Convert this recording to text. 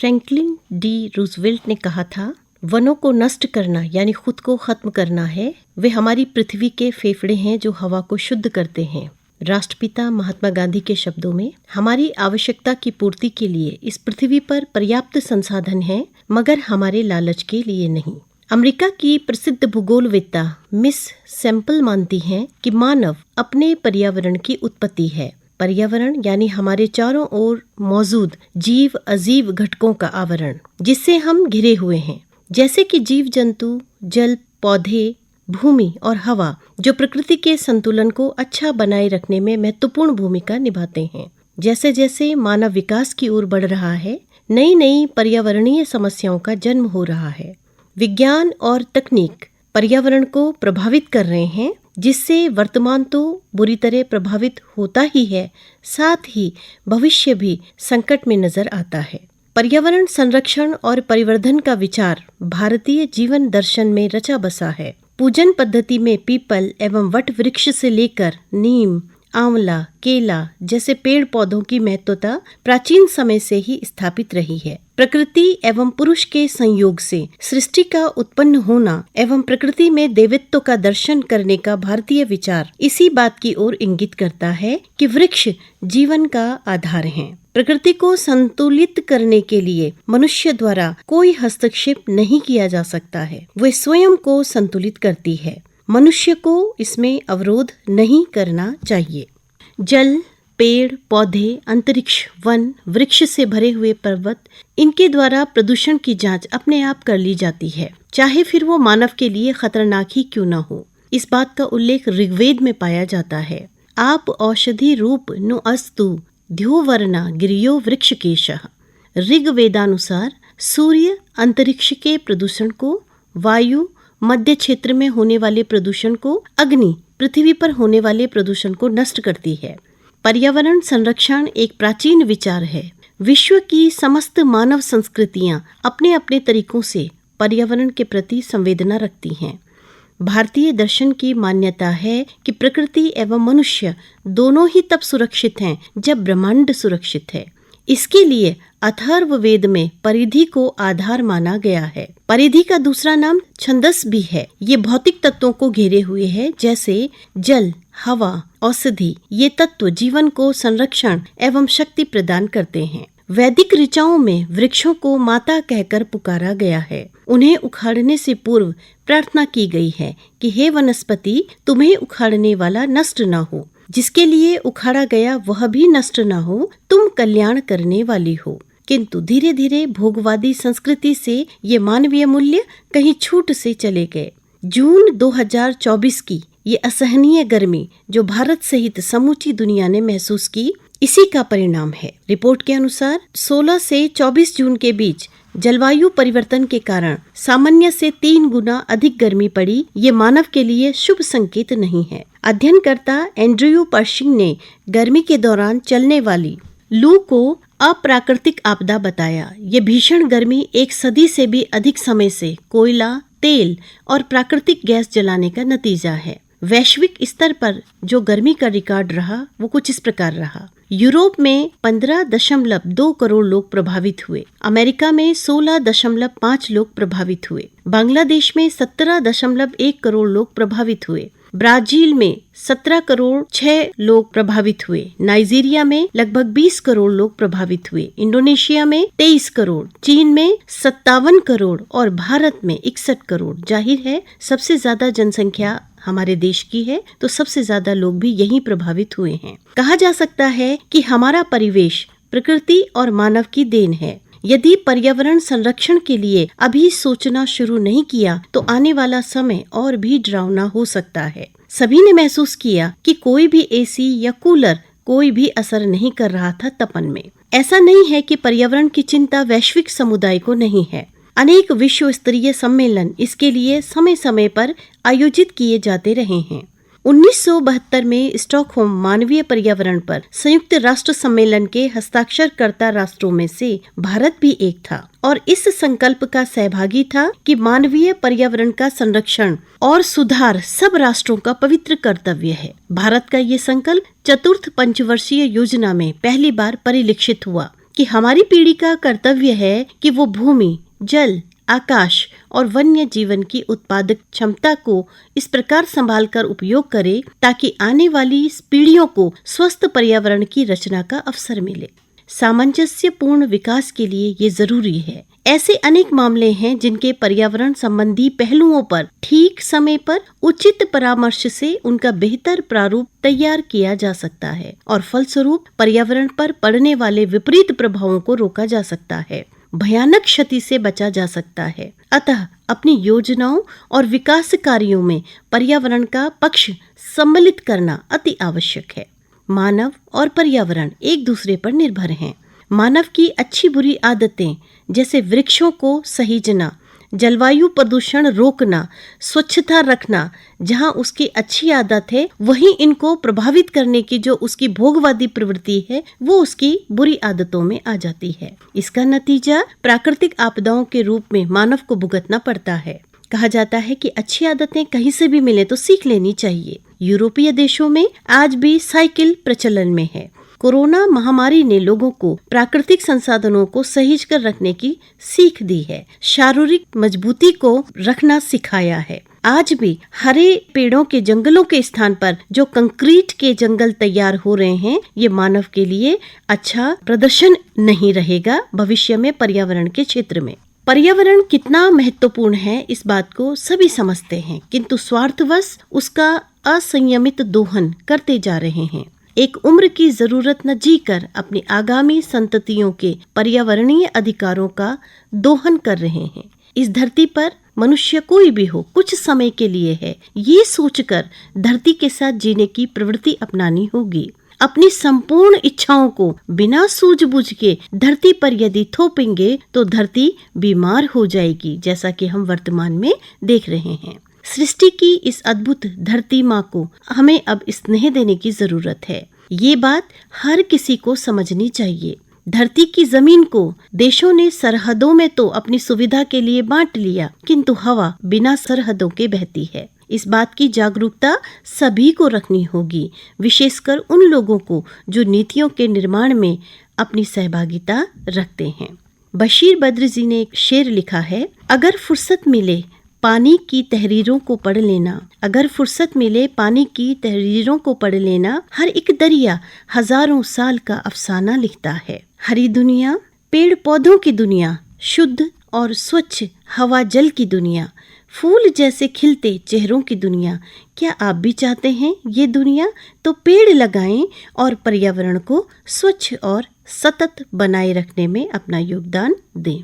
Franklin D Roosevelt ने कहा था, वनों को नष्ट करना यानी खुद को खत्म करना है। वे हमारी पृथ्वी के फेफड़े हैं जो हवा को शुद्ध करते हैं। राष्ट्रपिता महात्मा गांधी के शब्दों में, हमारी आवश्यकता की पूर्ति के लिए इस पृथ्वी पर पर्याप्त संसाधन हैं, मगर हमारे लालच के लिए नहीं। अमेरिका की प्रसिद्ध भूगोलवेत्ता मिस सैंपल मानती हैं कि मानव अपने पर्यावरण की उत्पत्ति है। पर्यावरण यानी हमारे चारों ओर मौजूद जीव अजीब घटकों का आवरण, जिससे हम घिरे हुए हैं, जैसे कि जीव जंतु, जल, पौधे, भूमि और हवा, जो प्रकृति के संतुलन को अच्छा बनाए रखने में महत्वपूर्ण भूमिका निभाते हैं। जैसे जैसे मानव विकास की ओर बढ़ रहा है, नई नई पर्यावरणीय समस्याओं का जन्म हो रहा है। विज्ञान और तकनीक पर्यावरण को प्रभावित कर रहे हैं, जिससे वर्तमान तो बुरी तरह प्रभावित होता ही है, साथ ही भविष्य भी संकट में नजर आता है। पर्यावरण संरक्षण और परिवर्धन का विचार भारतीय जीवन दर्शन में रचा बसा है। पूजन पद्धति में पीपल एवं वट वृक्ष से लेकर नीम, आंवला, केला जैसे पेड़ पौधों की महत्वता प्राचीन समय से ही स्थापित रही है। प्रकृति एवं पुरुष के संयोग से सृष्टि का उत्पन्न होना एवं प्रकृति में देवत्व का दर्शन करने का भारतीय विचार इसी बात की ओर इंगित करता है कि वृक्ष जीवन का आधार हैं। प्रकृति को संतुलित करने के लिए मनुष्य द्वारा कोई हस्तक्षेप नहीं किया जा सकता है। वह स्वयं को संतुलित करती है। मनुष्य को इसमें अवरोध नहीं करना चाहिए। जल, पेड़, पौधे, अंतरिक्ष, वन, वृक्ष से भरे हुए पर्वत, इनके द्वारा प्रदूषण की जांच अपने आप कर ली जाती है, चाहे फिर वो मानव के लिए खतरनाक ही क्यों न हो। इस बात का उल्लेख ऋग्वेद में पाया जाता है। आप औषधि रूप नु अस्तु द्योवर्णा गिरियो वृक्षकेशः। ऋग्वेदानुसार सूर्य अंतरिक्ष के प्रदूषण को, वायु मध्य क्षेत्र में होने वाले प्रदूषण को, अग्नि पृथ्वी पर होने वाले प्रदूषण को नष्ट करती है। पर्यावरण संरक्षण एक प्राचीन विचार है। विश्व की समस्त मानव संस्कृतियां अपने अपने तरीकों से पर्यावरण के प्रति संवेदना रखती हैं। भारतीय दर्शन की मान्यता है कि प्रकृति एवं मनुष्य दोनों ही तब सुरक्षित हैं जब ब्रह्मांड सुरक्षित है। इसके लिए अथर्ववेद में परिधि को आधार माना गया है। परिधि का दूसरा नाम छंदस भी है। ये भौतिक तत्वों को घेरे हुए है, जैसे जल, हवा, औषधि। ये तत्व जीवन को संरक्षण एवं शक्ति प्रदान करते हैं। वैदिक ऋचाओं में वृक्षों को माता कहकर पुकारा गया है। उन्हें उखाड़ने से पूर्व प्रार्थना की गई है कि हे वनस्पति, तुम्हें उखाड़ने वाला नष्ट न हो, जिसके लिए उखाड़ा गया वह भी नष्ट न हो, तुम कल्याण करने वाली हो। किंतु धीरे धीरे भोगवादी संस्कृति से ये मानवीय मूल्य कहीं छूट से चले गए। जून 2024 की ये असहनीय गर्मी जो भारत सहित समूची दुनिया ने महसूस की, इसी का परिणाम है। रिपोर्ट के अनुसार 16 से 24 जून के बीच जलवायु परिवर्तन के कारण सामान्य से 3 गुना अधिक गर्मी पड़ी। ये मानव के लिए शुभ संकेत नहीं है। अध्ययनकर्ता एंड्रयू पर्शिंग ने गर्मी के दौरान चलने वाली लू को अप्राकृतिक आपदा बताया। ये भीषण गर्मी एक सदी से भी अधिक समय से कोयला, तेल और प्राकृतिक गैस जलाने का नतीजा है। वैश्विक स्तर पर जो गर्मी का रिकॉर्ड रहा वो कुछ इस प्रकार रहा। यूरोप में 15.2 करोड़ लोग प्रभावित हुए। अमेरिका में 16.5 लोग प्रभावित हुए। बांग्लादेश में 17.1 करोड़ लोग प्रभावित हुए। ब्राजील में 17 करोड़ 6 लोग प्रभावित हुए। नाइजीरिया में लगभग 20 करोड़ लोग प्रभावित हुए। इंडोनेशिया में 23 करोड़, चीन में 57 करोड़ और भारत में 61 करोड़। जाहिर है सबसे ज्यादा जनसंख्या हमारे देश की है, तो सबसे ज्यादा लोग भी यहीं प्रभावित हुए हैं। कहा जा सकता है कि हमारा परिवेश प्रकृति और मानव की देन है। यदि पर्यावरण संरक्षण के लिए अभी सोचना शुरू नहीं किया तो आने वाला समय और भी डरावना हो सकता है। सभी ने महसूस किया कि कोई भी एसी या कूलर कोई भी असर नहीं कर रहा था तपन में। ऐसा नहीं है कि पर्यावरण की चिंता वैश्विक समुदाय को नहीं है। अनेक विश्व स्तरीय सम्मेलन इसके लिए समय समय पर आयोजित किए जाते रहे हैं। 1972 में स्टॉकहोम मानवीय पर्यावरण पर संयुक्त राष्ट्र सम्मेलन के हस्ताक्षरकर्ता राष्ट्रों में से भारत भी एक था और इस संकल्प का सहभागी था कि मानवीय पर्यावरण का संरक्षण और सुधार सब राष्ट्रों का पवित्र कर्तव्य है। भारत का ये संकल्प चतुर्थ पंचवर्षीय योजना में पहली बार परिलक्षित हुआ। कि हमारी पीढ़ी का कर्तव्य है कि वो भूमि, जल, आकाश और वन्य जीवन की उत्पादक क्षमता को इस प्रकार संभाल कर उपयोग करे ताकि आने वाली पीढ़ियों को स्वस्थ पर्यावरण की रचना का अवसर मिले। सामंजस्यपूर्ण विकास के लिए ये जरूरी है। ऐसे अनेक मामले हैं जिनके पर्यावरण संबंधी पहलुओं पर ठीक समय पर उचित परामर्श से उनका बेहतर प्रारूप तैयार किया जा सकता है और फलस्वरूप पर्यावरण पर पड़ने वाले विपरीत प्रभावों को रोका जा सकता है, भयानक क्षति से बचा जा सकता है। अतः अपनी योजनाओं और विकास कार्यों में पर्यावरण का पक्ष सम्मिलित करना अति आवश्यक है। मानव और पर्यावरण एक दूसरे पर निर्भर हैं। मानव की अच्छी बुरी आदतें जैसे वृक्षों को सहेजना, जलवायु प्रदूषण रोकना, स्वच्छता रखना, जहां उसकी अच्छी आदत है वहीं इनको प्रभावित करने की जो उसकी भोगवादी प्रवृत्ति है वो उसकी बुरी आदतों में आ जाती है। इसका नतीजा प्राकृतिक आपदाओं के रूप में मानव को भुगतना पड़ता है। कहा जाता है कि अच्छी आदतें कहीं से भी मिले तो सीख लेनी चाहिए। यूरोपीय देशों में आज भी साइकिल प्रचलन में है। कोरोना महामारी ने लोगों को प्राकृतिक संसाधनों को सहेज कर रखने की सीख दी है, शारीरिक मजबूती को रखना सिखाया है। आज भी हरे पेड़ों के जंगलों के स्थान पर जो कंक्रीट के जंगल तैयार हो रहे हैं, ये मानव के लिए अच्छा प्रदर्शन नहीं रहेगा भविष्य में पर्यावरण के क्षेत्र में। पर्यावरण कितना महत्वपूर्ण है इस बात को सभी समझते हैं, किंतु स्वार्थवश उसका असंयमित दोहन करते जा रहे हैं। एक उम्र की जरूरत न जीकर अपनी आगामी संततियों के पर्यावरणीय अधिकारों का दोहन कर रहे हैं। इस धरती पर मनुष्य कोई भी हो कुछ समय के लिए है, ये सोचकर धरती के साथ जीने की प्रवृत्ति अपनानी होगी। अपनी संपूर्ण इच्छाओं को बिना सूझबूझ के धरती पर यदि थोपेंगे तो धरती बीमार हो जाएगी, जैसा कि हम वर्तमान में देख रहे हैं। सृष्टि की इस अद्भुत धरती माँ को हमें अब स्नेह देने की जरूरत है। ये बात हर किसी को समझनी चाहिए। धरती की जमीन को देशों ने सरहदों में तो अपनी सुविधा के लिए बांट लिया, किंतु हवा बिना सरहदों के बहती है। इस बात की जागरूकता सभी को रखनी होगी, विशेषकर उन लोगों को जो नीतियों के निर्माण में अपनी सहभागिता रखते हैं। बशीर बद्र जी ने एक शेर लिखा है, अगर फुर्सत मिले पानी की तहरीरों को पढ़ लेना, अगर फुर्सत मिले पानी की तहरीरों को पढ़ लेना, हर एक दरिया हजारों साल का अफसाना लिखता है। हरी दुनिया, पेड़ पौधों की दुनिया, शुद्ध और स्वच्छ हवा जल की दुनिया, फूल जैसे खिलते चेहरों की दुनिया, क्या आप भी चाहते हैं ये दुनिया? तो पेड़ लगाएं और पर्यावरण को स्वच्छ और सतत बनाए रखने में अपना योगदान दें।